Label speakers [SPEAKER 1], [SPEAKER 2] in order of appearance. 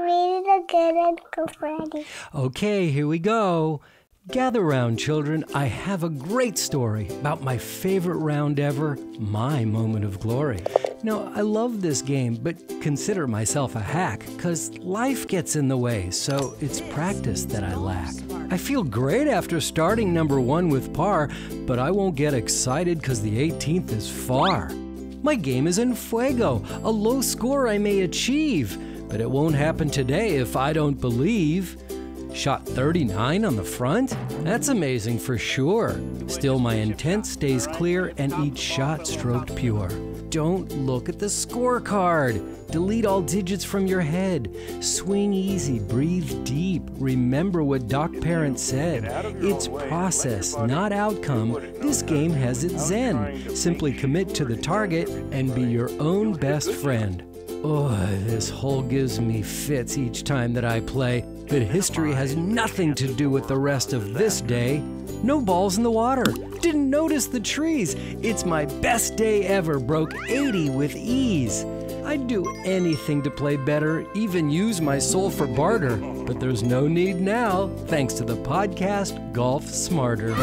[SPEAKER 1] Read it again, Uncle Freddy.
[SPEAKER 2] Okay, here we go. Gather round, children. I have a great story about my favorite round ever, my moment of glory. Now, I love this game, but consider myself a hack, 'cause life gets in the way, so it's practice that I lack. I feel great after starting number 1 with par, but I won't get excited 'cause the 18th is far. My game is in fuego, a low score I may achieve, but it won't happen today if I don't believe. Shot 39 on the front? That's amazing for sure. Still, my intent stays clear and each shot stroked pure. Don't look at the scorecard. Delete all digits from your head. Swing easy, breathe deep. Remember what Doc Parent said. It's process, not outcome. This game has its zen. Simply commit to the target and be your own best friend. Oh, this hole gives me fits each time that I play, but history has nothing to do with the rest of this day. No balls in the water. Didn't notice the trees. It's my best day ever. Broke 80 with ease. I'd do anything to play better, even use my soul for barter. But there's no need now, thanks to the podcast Golf Smarter.